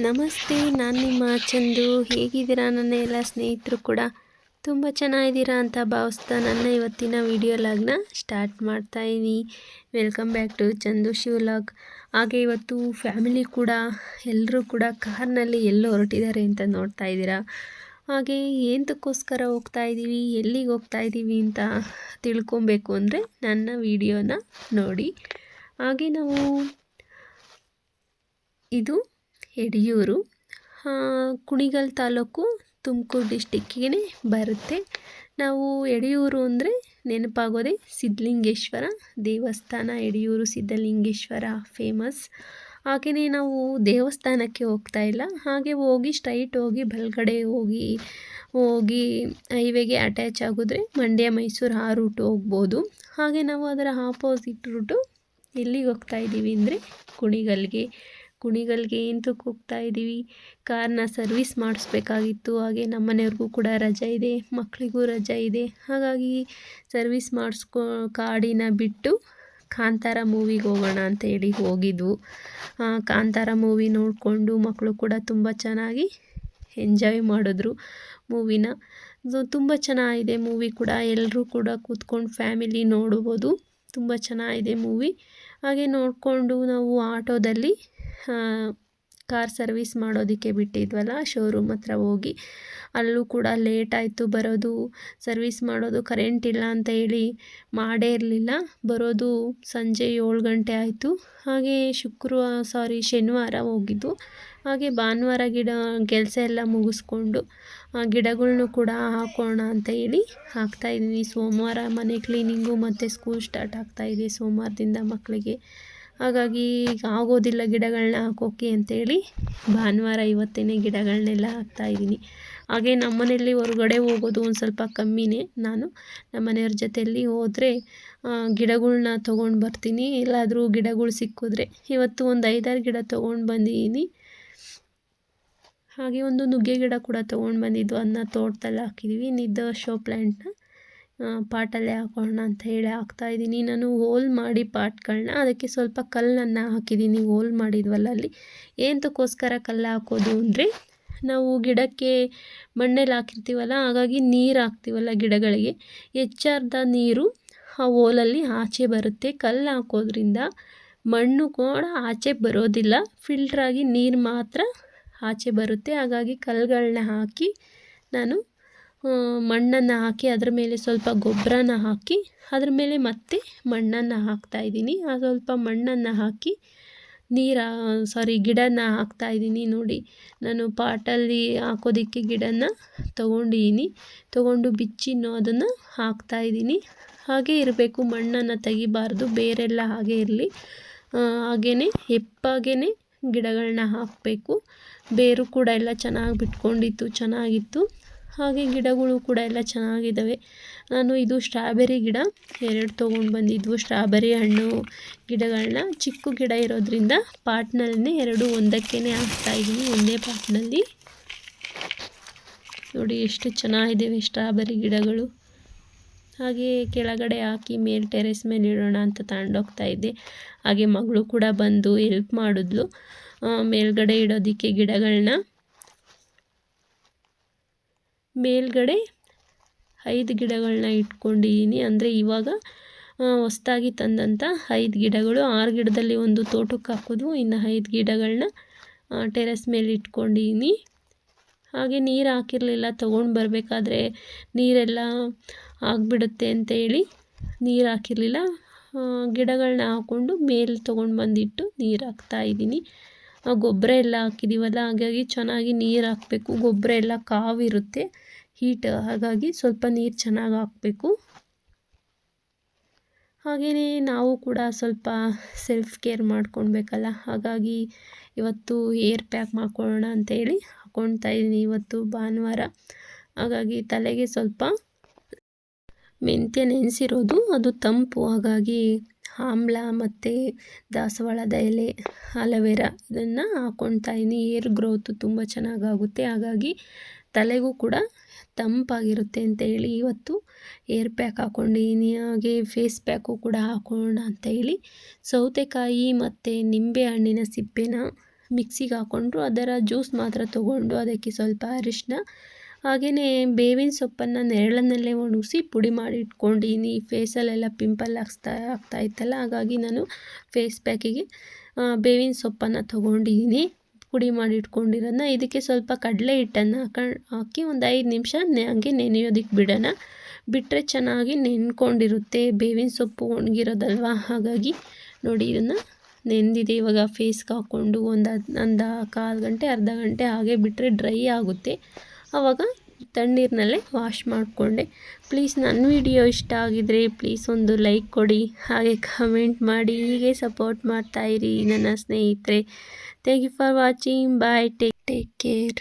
ನಮಸ್ತೆ, ನಾನು ನಿಮ್ಮ ಚಂದು. ಹೇಗಿದ್ದೀರಾ ನನ್ನ ಎಲ್ಲ ಸ್ನೇಹಿತರು ಕೂಡ ತುಂಬ ಚೆನ್ನಾಗಿದ್ದೀರಾ ಅಂತ ಭಾವಿಸ್ತಾ ನನ್ನ ಇವತ್ತಿನ ವಿಡಿಯೋ ಲಾಗ್ನ ಸ್ಟಾರ್ಟ್ ಮಾಡ್ತಾಯಿದ್ದೀನಿ. ವೆಲ್ಕಮ್ ಬ್ಯಾಕ್ ಟು ಚಂದು ಶಿವಲಾಗ್. ಹಾಗೆ ಇವತ್ತು ಫ್ಯಾಮಿಲಿ ಕೂಡ ಎಲ್ಲರೂ ಕೂಡ ಕಾರ್ನಲ್ಲಿ ಎಲ್ಲೋ ಹೊರಟಿದ್ದಾರೆ ಅಂತ ನೋಡ್ತಾ ಇದ್ದೀರಾ. ಹಾಗೆ ಏನಕ್ಕೋಸ್ಕರ ಹೋಗ್ತಾ ಇದ್ದೀವಿ, ಎಲ್ಲಿಗೆ ಹೋಗ್ತಾ ಇದ್ದೀವಿ ಅಂತ ತಿಳ್ಕೊಬೇಕು ಅಂದರೆ ನನ್ನ ವಿಡಿಯೋನ ನೋಡಿ. ಹಾಗೆ ನಾವು ಇದು ಯಡಿಯೂರು, ಕುಣಿಗಲ್ ತಾಲೂಕು, ತುಮಕೂರು ಡಿಸ್ಟಿಕ್ಕಿಗೆ ಬರುತ್ತೆ. ನಾವು ಯಡಿಯೂರು ಅಂದರೆ ನೆನಪಾಗೋದೆ ಸಿದ್ಧಲಿಂಗೇಶ್ವರ ದೇವಸ್ಥಾನ. ಯಡಿಯೂರು ಸಿದ್ಧಲಿಂಗೇಶ್ವರ ಫೇಮಸ್. ಹಾಗೆಯೇ ನಾವು ದೇವಸ್ಥಾನಕ್ಕೆ ಹೋಗ್ತಾ ಇಲ್ಲ, ಹಾಗೆ ಹೋಗಿ ಸ್ಟ್ರೈಟ್ ಹೋಗಿ ಬಲಗಡೆ ಹೋಗಿ ಹೈವೇಗೆ ಅಟ್ಯಾಚ್ ಆಗಿದ್ರೆ ಮಂಡ್ಯ ಮೈಸೂರು ಆ ರೂಟು ಹೋಗ್ಬೋದು. ಹಾಗೆ ನಾವು ಅದರ ಆಪೋಸಿಟ್ ರೂಟು ಎಲ್ಲಿಗೆ ಹೋಗ್ತಾ ಇದ್ದೀವಿ ಅಂದರೆ ಕುಣಿಗಲ್ಗೆ ಎಂತಕ್ಕೆ ಹೋಗ್ತಾ ಇದ್ದೀವಿ, ಕಾರ್ನ ಸರ್ವಿಸ್ ಮಾಡಿಸ್ಬೇಕಾಗಿತ್ತು. ಹಾಗೆ ನಮ್ಮ ಮನೆಯವ್ರಿಗೂ ಕೂಡ ರಜೆ ಇದೆ, ಮಕ್ಕಳಿಗೂ ರಜೆ ಇದೆ. ಹಾಗಾಗಿ ಸರ್ವಿಸ್ ಗಾಡಿನ ಬಿಟ್ಟು ಕಾಂತಾರ ಮೂವಿಗೆ ಹೋಗೋಣ ಅಂತ ಹೇಳಿ ಹೋಗಿದ್ವು. ಕಾಂತಾರ ಮೂವಿ ನೋಡಿಕೊಂಡು ಮಕ್ಕಳು ಕೂಡ ತುಂಬ ಚೆನ್ನಾಗಿ ಎಂಜಾಯ್ ಮಾಡಿದ್ರು ಮೂವಿನ. ತುಂಬ ಚೆನ್ನಾಗಿದೆ ಮೂವಿ ಕೂಡ, ಎಲ್ಲರೂ ಕೂಡ ಕೂತ್ಕೊಂಡು ಫ್ಯಾಮಿಲಿ ನೋಡ್ಬೋದು. ತುಂಬ ಚೆನ್ನಾಗಿದೆ ಮೂವಿ. ಹಾಗೆ ನೋಡಿಕೊಂಡು ನಾವು ಆಟೋದಲ್ಲಿ ಕಾರ್ ಸರ್ವಿಸ್ ಮಾಡೋದಕ್ಕೆ ಬಿಟ್ಟಿದ್ವಲ್ಲ ಶೋರೂಮ್ ಹತ್ರ ಹೋಗಿ, ಅಲ್ಲೂ ಕೂಡ ಲೇಟ್ ಆಯಿತು ಬರೋದು. ಸರ್ವಿಸ್ ಮಾಡೋದು ಕರೆಂಟ್ ಇಲ್ಲ ಅಂತ ಹೇಳಿ ಮಾಡೇ ಇರಲಿಲ್ಲ. ಬರೋದು ಸಂಜೆ 7 ಗಂಟೆ ಆಯಿತು. ಹಾಗೆ ಶನಿವಾರ ಹೋಗಿದ್ದು. ಹಾಗೆ ಭಾನುವಾರ ಕೆಲಸ ಎಲ್ಲ ಮುಗಿಸ್ಕೊಂಡು ಗಿಡಗಳ್ನು ಕೂಡ ಹಾಕೋಣ ಅಂತ ಹೇಳಿ ಹಾಕ್ತಾಯಿದ್ದೀನಿ. ಸೋಮವಾರ ಮನೆ ಕ್ಲೀನಿಂಗು ಮತ್ತು ಸ್ಕೂಲ್ ಸ್ಟಾರ್ಟ್ ಆಗ್ತಾಯಿದೆ ಸೋಮವಾರದಿಂದ ಮಕ್ಕಳಿಗೆ. ಹಾಗಾಗಿ ಆಗೋದಿಲ್ಲ ಗಿಡಗಳನ್ನ ಹಾಕೋಕ್ಕೆ ಅಂತೇಳಿ ಭಾನುವಾರ ಇವತ್ತೇ ಗಿಡಗಳನ್ನೆಲ್ಲ ಹಾಕ್ತಾಯಿದ್ದೀನಿ. ಹಾಗೆ ನಮ್ಮ ಮನೆಯಲ್ಲಿ ಹೊರಗಡೆ ಹೋಗೋದು ಒಂದು ಸ್ವಲ್ಪ ಕಮ್ಮಿನೇ. ನಾನು ನಮ್ಮ ಮನೆಯವ್ರ ಜೊತೆಯಲ್ಲಿ ಹೋದರೆ ಗಿಡಗಳ್ನ ತೊಗೊಂಡು ಬರ್ತೀನಿ. ಎಲ್ಲಾದರೂ ಗಿಡಗಳು ಸಿಕ್ಕಿದ್ರೆ ಇವತ್ತು ಒಂದು 5-6 ಗಿಡ ತೊಗೊಂಡು ಬಂದಿದ್ದೀನಿ. ಹಾಗೆ ಒಂದು ನುಗ್ಗೆ ಗಿಡ ಕೂಡ ತೊಗೊಂಡು ಬಂದಿದ್ದು, ಅದನ್ನ ತೋಟದಲ್ಲಿ ಹಾಕಿದ್ದೀವಿ. ನಿದ್ದ ಶೋ ಪ್ಲ್ಯಾಂಟ್ನ ಪಾಟಲ್ಲೇ ಹಾಕೋಣ ಅಂತ ಹೇಳಿ ಹಾಕ್ತಾಯಿದ್ದೀನಿ. ನಾನು ಹೋಲ್ ಮಾಡಿ ಪಾಟ್ಗಳನ್ನ, ಅದಕ್ಕೆ ಸ್ವಲ್ಪ ಕಲ್ಲನ್ನು ಹಾಕಿದ್ದೀನಿ. ಹೋಲ್ ಮಾಡಿದ್ವಲ್ಲ ಅಲ್ಲಿ ಏನಕ್ಕೋಸ್ಕರ ಕಲ್ಲು ಹಾಕೋದು ಅಂದರೆ, ನಾವು ಗಿಡಕ್ಕೆ ಮಣ್ಣಲ್ಲಿ ಹಾಕಿರ್ತೀವಲ್ಲ, ಹಾಗಾಗಿ ನೀರು ಹಾಕ್ತೀವಲ್ಲ ಗಿಡಗಳಿಗೆ, ಹೆಚ್ಚಾದ ನೀರು ಆ ಹೋಲಲ್ಲಿ ಆಚೆ ಬರುತ್ತೆ. ಕಲ್ಲು ಹಾಕೋದ್ರಿಂದ ಮಣ್ಣು ಕೂಡ ಆಚೆ ಬರೋದಿಲ್ಲ, ಫಿಲ್ಟ್ರಾಗಿ ನೀರು ಮಾತ್ರ ಆಚೆ ಬರುತ್ತೆ. ಹಾಗಾಗಿ ಕಲ್ಲುಗಳನ್ನ ಹಾಕಿ ನಾನು ಮಣ್ಣನ್ನು ಹಾಕಿ ಅದ್ರ ಮೇಲೆ ಸ್ವಲ್ಪ ಗೊಬ್ಬರನ ಹಾಕಿ ಅದ್ರ ಮೇಲೆ ಮತ್ತೆ ಮಣ್ಣನ್ನು ಹಾಕ್ತಾಯಿದ್ದೀನಿ. ಸ್ವಲ್ಪ ಮಣ್ಣನ್ನು ಹಾಕಿ ಗಿಡನ ಹಾಕ್ತಾಯಿದ್ದೀನಿ. ನೋಡಿ, ನಾನು ಪಾಟಲ್ಲಿ ಹಾಕೋದಕ್ಕೆ ಗಿಡನ ತೊಗೊಂಡು ಬಿಚ್ಚಿನೋ ಅದನ್ನು ಹಾಕ್ತಾಯಿದ್ದೀನಿ. ಹಾಗೇ ಇರಬೇಕು, ಮಣ್ಣನ್ನು ತೆಗಿಬಾರ್ದು, ಬೇರೆಲ್ಲ ಹಾಗೇ ಇರಲಿ. ಹಾಗೆಯೇ ಹೆಪ್ಪಾಗೇ ಗಿಡಗಳನ್ನ ಹಾಕಬೇಕು. ಬೇರು ಕೂಡ ಎಲ್ಲ ಚೆನ್ನಾಗಿ ಬಿಟ್ಕೊಂಡಿತ್ತು, ಚೆನ್ನಾಗಿತ್ತು. ಹಾಗೆ ಗಿಡಗಳು ಕೂಡ ಎಲ್ಲ ಚೆನ್ನಾಗಿದ್ದಾವೆ. ನಾನು ಇದು ಸ್ಟ್ರಾಬೆರಿ ಗಿಡ 2 ತೊಗೊಂಡು ಬಂದಿದ್ವು. ಸ್ಟ್ರಾಬೆರಿ ಹಣ್ಣು ಗಿಡಗಳನ್ನ ಚಿಕ್ಕ ಗಿಡ ಇರೋದ್ರಿಂದ ಪಾಟ್ನಲ್ಲೇ 2 ಒಂದಕ್ಕೇ ಹಾಕ್ತಾಯಿದ್ದೀನಿ, ಒಂದೇ ಪಾಟ್ನಲ್ಲಿ. ನೋಡಿ ಎಷ್ಟು ಚೆನ್ನಾಗಿದ್ದಾವೆ ಸ್ಟ್ರಾಬೆರಿ ಗಿಡಗಳು. ಹಾಗೆ ಕೆಳಗಡೆ ಹಾಕಿ ಟೆರೆಸ್ ಮೇಲೆ ಇಡೋಣ ಅಂತ ತಗೊಂಡೋಗ್ತಾ ಇದ್ದೆ. ಹಾಗೆ ಮಗಳು ಕೂಡ ಬಂದು ಹೆಲ್ಪ್ ಮಾಡಿದ್ಲು ಮೇಲ್ಗಡೆ ಇಡೋದಕ್ಕೆ ಗಿಡಗಳನ್ನ. ಮೇಲ್ಗಡೆ 5 ಗಿಡಗಳನ್ನ ಇಟ್ಕೊಂಡಿದ್ದೀನಿ. ಅಂದರೆ ಇವಾಗ ಹೊಸ್ದಾಗಿ ತಂದಂಥ 5 ಗಿಡಗಳು. 6 ಗಿಡದಲ್ಲಿ ಒಂದು ತೋಟಕ್ಕೆ ಹಾಕೋದು, ಇನ್ನು 5 ಗಿಡಗಳನ್ನ ಟೆರೆಸ್ ಮೇಲೆ ಇಟ್ಕೊಂಡಿದ್ದೀನಿ. ಹಾಗೆ ನೀರು ಹಾಕಿರಲಿಲ್ಲ, ತೊಗೊಂಡು ಬರಬೇಕಾದ್ರೆ ನೀರೆಲ್ಲ ಆಗಿಬಿಡುತ್ತೆ ಅಂತೇಳಿ ನೀರು ಹಾಕಿರಲಿಲ್ಲ. ಗಿಡಗಳನ್ನ ಹಾಕ್ಕೊಂಡು ಮೇಲೆ ತೊಗೊಂಡು ಬಂದಿಟ್ಟು ನೀರು ಹಾಕ್ತಾಯಿದ್ದೀನಿ. ಗೊಬ್ಬರ ಎಲ್ಲ ಹಾಕಿದ್ದೀವಲ್ಲ, ಹಾಗಾಗಿ ಚೆನ್ನಾಗಿ ನೀರು ಹಾಕಬೇಕು. ಗೊಬ್ಬರ ಎಲ್ಲ ಕಾವಿರುತ್ತೆ, ಹೀಟ್, ಹಾಗಾಗಿ ಸ್ವಲ್ಪ ನೀರು ಚೆನ್ನಾಗಿ ಹಾಕಬೇಕು. ಹಾಗೆಯೇ ನಾವು ಕೂಡ ಸ್ವಲ್ಪ ಸೆಲ್ಫ್ ಕೇರ್ ಮಾಡ್ಕೊಳ್ಬೇಕಲ್ಲ, ಹಾಗಾಗಿ ಇವತ್ತು ಏರ್ ಪ್ಯಾಕ್ ಮಾಡ್ಕೊಳ್ಳೋಣ ಅಂತೇಳಿ ಹಾಕ್ಕೊಳ್ತಾ ಇದ್ದೀನಿ. ಇವತ್ತು ಭಾನುವಾರ, ಹಾಗಾಗಿ ತಲೆಗೆ ಸ್ವಲ್ಪ ಮೆಂತ್ಯ ನೆನೆಸಿರೋದು, ಅದು ತಂಪು, ಹಾಗಾಗಿ ಆಮ್ಲ ಮತ್ತು ದಾಸವಾಳದ ಎಲೆ, ಅಲೋವೆರಾ ಇದನ್ನು ಹಾಕ್ಕೊಳ್ತಾ ಇದ್ದೀನಿ. ಏರ್ ಗ್ರೋತು ತುಂಬ ಚೆನ್ನಾಗಾಗುತ್ತೆ, ಹಾಗಾಗಿ ತಲೆಗೂ ಕೂಡ ತಂಪಾಗಿರುತ್ತೆ ಅಂತ ಹೇಳಿ ಇವತ್ತು ಏರ್ ಪ್ಯಾಕ್ ಹಾಕ್ಕೊಂಡಿದ್ದೀನಿ. ಹಾಗೆ ಫೇಸ್ ಪ್ಯಾಕು ಕೂಡ ಹಾಕೋಣ ಅಂತ ಹೇಳಿ ಸೌತೆಕಾಯಿ ಮತ್ತು ನಿಂಬೆ ಹಣ್ಣಿನ ಸಿಪ್ಪೆನ ಮಿಕ್ಸಿಗೆ ಹಾಕ್ಕೊಂಡು ಅದರ ಜ್ಯೂಸ್ ಮಾತ್ರ ತೊಗೊಂಡು ಅದಕ್ಕೆ ಸ್ವಲ್ಪ ಅರಿಶಿನ ಹಾಗೆಯೇ ಬೇವಿನ ಸೊಪ್ಪನ್ನು ನೆರಳನ್ನಲ್ಲೇ ಒಣಗಿಸಿ ಪುಡಿ ಮಾಡಿ ಇಟ್ಕೊಂಡಿನಿ. ಫೇಸಲ್ಲೆಲ್ಲ ಪಿಂಪಲ್ ಆಗ್ತಾ ಇತ್ತಲ್ಲ, ಹಾಗಾಗಿ ನಾನು ಫೇಸ್ ಪ್ಯಾಕಿಗೆ ಬೇವಿನ ಸೊಪ್ಪನ್ನು ತೊಗೊಂಡಿದ್ದೀನಿ. ಪುಡಿ ಮಾಡಿ ಇಟ್ಕೊಂಡಿರೋದನ್ನ ಇದಕ್ಕೆ ಸ್ವಲ್ಪ ಕಡಲೆ ಹಿಟ್ಟನ್ನು ಹಾಕಿ ಒಂದು 5 ನಿಮಿಷ ಹಾಗೆ ನೆನೆಯೋದಕ್ಕೆ ಬಿಡೋಣ. ಬಿಟ್ಟರೆ ಚೆನ್ನಾಗಿ ನೆನ್ಕೊಂಡಿರುತ್ತೆ, ಬೇವಿನ ಸೊಪ್ಪು ಒಣಗಿರೋದಲ್ವ. ಹಾಗಾಗಿ ನೋಡಿ, ಇದನ್ನು ನೆಂದಿದೆ. ಇವಾಗ ಫೇಸ್ಗೆ ಹಾಕ್ಕೊಂಡು ಒಂದು ಕಾಲು ಗಂಟೆ ಅರ್ಧ ಗಂಟೆ ಹಾಗೆ ಬಿಟ್ಟರೆ ಡ್ರೈ ಆಗುತ್ತೆ. ಆವಾಗ ತಣ್ಣೀರಿನಲ್ಲೇ ವಾಶ್ ಮಾಡಿಕೊಂಡೆ. ಪ್ಲೀಸ್ ನನ್ನ ವಿಡಿಯೋ ಇಷ್ಟ ಆಗಿದರೆ ಪ್ಲೀಸ್ ಒಂದು ಲೈಕ್ ಕೊಡಿ, ಹಾಗೆ ಕಮೆಂಟ್ ಮಾಡಿ. ಹೀಗೆ ಸಪೋರ್ಟ್ ಮಾಡ್ತಾಯಿರಿ ನನ್ನ ಸ್ನೇಹಿತರೆ. Thank you for watching. Bye. Take care.